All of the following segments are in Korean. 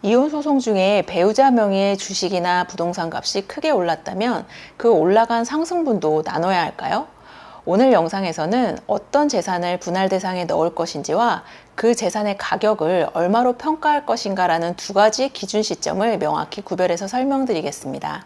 이혼 소송 중에 배우자 명의의 주식이나 부동산 값이 크게 올랐다면 그 올라간 상승분도 나눠야 할까요? 오늘 영상에서는 어떤 재산을 분할 대상에 넣을 것인지와 그 재산의 가격을 얼마로 평가할 것인가라는 두 가지 기준 시점을 명확히 구별해서 설명드리겠습니다.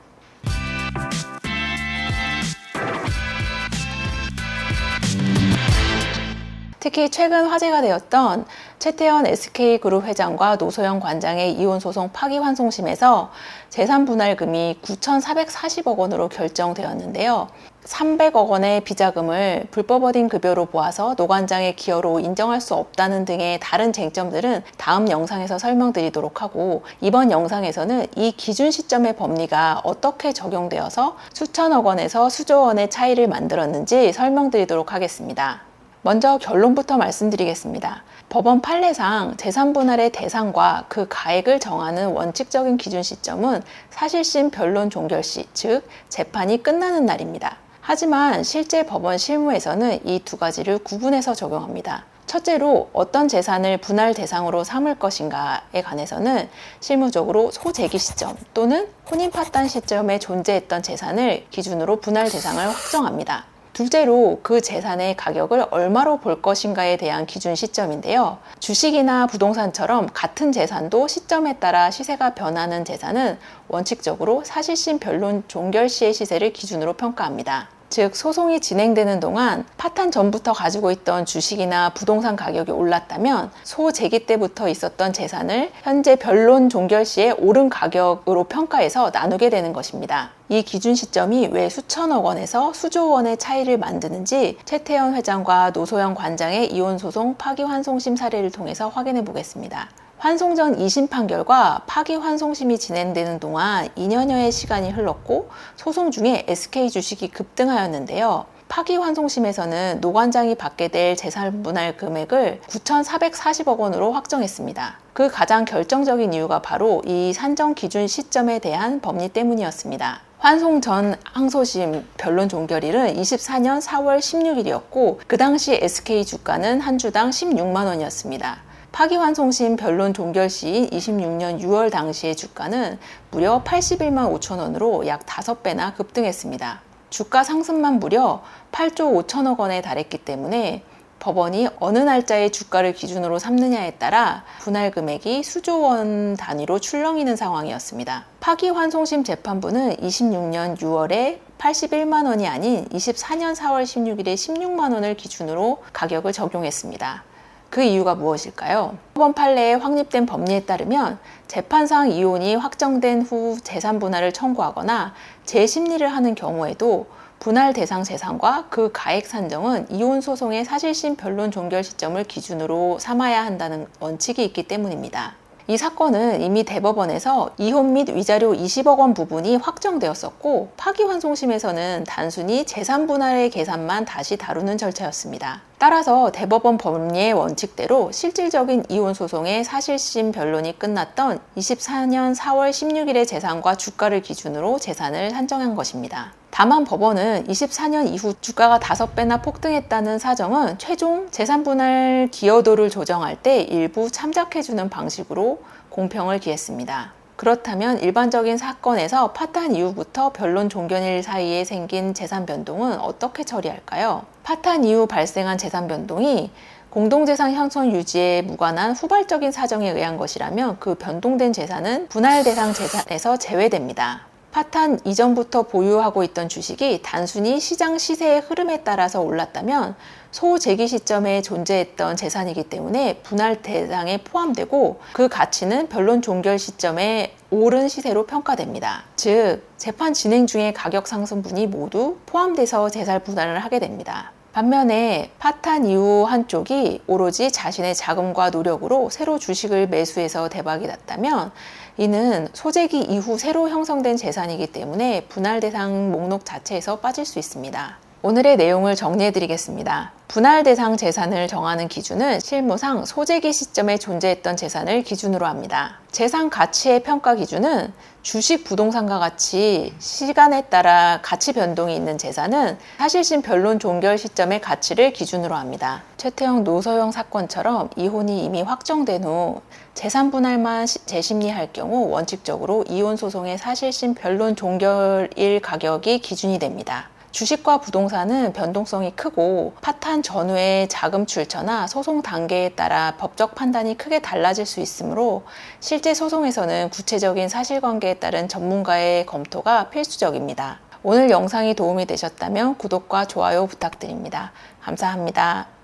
특히 최근 화제가 되었던 최태원 SK그룹 회장과 노소영 관장의 이혼소송 파기환송심에서 재산분할금이 9,440억 원으로 결정되었는데요. 300억 원의 비자금을 불법어딘 급여로 보아서 노 관장의 기여로 인정할 수 없다는 등의 다른 쟁점들은 다음 영상에서 설명드리도록 하고, 이번 영상에서는 이 기준 시점의 법리가 어떻게 적용되어서 수천억 원에서 수조 원의 차이를 만들었는지 설명드리도록 하겠습니다. 먼저 결론부터 말씀드리겠습니다. 법원 판례상 재산분할의 대상과 그 가액을 정하는 원칙적인 기준 시점은 사실심 변론 종결시, 즉 재판이 끝나는 날입니다. 하지만 실제 법원 실무에서는 이 두 가지를 구분해서 적용합니다. 첫째로 어떤 재산을 분할 대상으로 삼을 것인가에 관해서는 실무적으로 소재기 시점 또는 혼인 파탄 시점에 존재했던 재산을 기준으로 분할 대상을 확정합니다. 둘째로 그 재산의 가격을 얼마로 볼 것인가에 대한 기준 시점인데요. 주식이나 부동산처럼 같은 재산도 시점에 따라 시세가 변하는 재산은 원칙적으로 사실심 변론 종결 시의 시세를 기준으로 평가합니다. 즉, 소송이 진행되는 동안 파탄 전부터 가지고 있던 주식이나 부동산 가격이 올랐다면 소재기 때부터 있었던 재산을 현재 변론 종결 시에 오른 가격으로 평가해서 나누게 되는 것입니다. 이 기준 시점이 왜 수천억 원에서 수조 원의 차이를 만드는지 최태원 회장과 노소영 관장의 이혼소송 파기환송심 사례를 통해서 확인해 보겠습니다. 환송 전 2심 판결과 파기환송심이 진행되는 동안 2년여의 시간이 흘렀고 소송 중에 SK 주식이 급등하였는데요. 파기환송심에서는 노 관장이 받게 될 재산분할 금액을 9,440억 원으로 확정했습니다. 그 가장 결정적인 이유가 바로 이 산정 기준 시점에 대한 법리 때문이었습니다. 환송 전 항소심 변론 종결일은 24년 4월 16일이었고 그 당시 SK 주가는 한 주당 16만 원이었습니다. 파기환송심 변론 종결 시인 26년 6월 당시의 주가는 무려 81만 5천 원으로 약 5배나 급등했습니다. 주가 상승만 무려 8조 5천억 원에 달했기 때문에 법원이 어느 날짜의 주가를 기준으로 삼느냐에 따라 분할 금액이 수조 원 단위로 출렁이는 상황이었습니다. 파기환송심 재판부는 26년 6월에 81만 원이 아닌 24년 4월 16일에 16만 원을 기준으로 가격을 적용했습니다. 그 이유가 무엇일까요? 법원 판례에 확립된 법리에 따르면 재판상 이혼이 확정된 후 재산 분할을 청구하거나 재심리를 하는 경우에도 분할 대상 재산과 그 가액 산정은 이혼 소송의 사실심 변론 종결 시점을 기준으로 삼아야 한다는 원칙이 있기 때문입니다. 이 사건은 이미 대법원에서 이혼 및 위자료 20억 원 부분이 확정되었었고 파기환송심에서는 단순히 재산 분할의 계산만 다시 다루는 절차였습니다. 따라서 대법원 법리의 원칙대로 실질적인 이혼 소송의 사실심 변론이 끝났던 24년 4월 16일의 재산과 주가를 기준으로 재산을 산정한 것입니다. 다만 법원은 24년 이후 주가가 5배나 폭등했다는 사정은 최종 재산분할 기여도를 조정할 때 일부 참작해주는 방식으로 공평을 기했습니다. 그렇다면 일반적인 사건에서 파탄 이후부터 변론 종결일 사이에 생긴 재산 변동은 어떻게 처리할까요? 파탄 이후 발생한 재산 변동이 공동재산 현존 유지에 무관한 후발적인 사정에 의한 것이라면 그 변동된 재산은 분할 대상 재산에서 제외됩니다. 파탄 이전부터 보유하고 있던 주식이 단순히 시장 시세의 흐름에 따라서 올랐다면 소재기 시점에 존재했던 재산이기 때문에 분할 대상에 포함되고 그 가치는 변론 종결 시점에 오른 시세로 평가됩니다. 즉, 재판 진행 중의 가격 상승분이 모두 포함돼서 재산 분할을 하게 됩니다. 반면에 파탄 이후 한쪽이 오로지 자신의 자금과 노력으로 새로 주식을 매수해서 대박이 났다면 이는 소재기 이후 새로 형성된 재산이기 때문에 분할 대상 목록 자체에서 빠질 수 있습니다. 오늘의 내용을 정리해드리겠습니다. 분할 대상 재산을 정하는 기준은 실무상 소재기 시점에 존재했던 재산을 기준으로 합니다. 재산 가치의 평가 기준은 주식, 부동산과 같이 시간에 따라 가치 변동이 있는 재산은 사실심 변론 종결 시점의 가치를 기준으로 합니다. 최태형 노소영 사건처럼 이혼이 이미 확정된 후 재산 분할만 재심리할 경우 원칙적으로 이혼 소송의 사실심 변론 종결일 가격이 기준이 됩니다. 주식과 부동산은 변동성이 크고 파탄 전후의 자금 출처나 소송 단계에 따라 법적 판단이 크게 달라질 수 있으므로 실제 소송에서는 구체적인 사실관계에 따른 전문가의 검토가 필수적입니다. 오늘 영상이 도움이 되셨다면 구독과 좋아요 부탁드립니다. 감사합니다.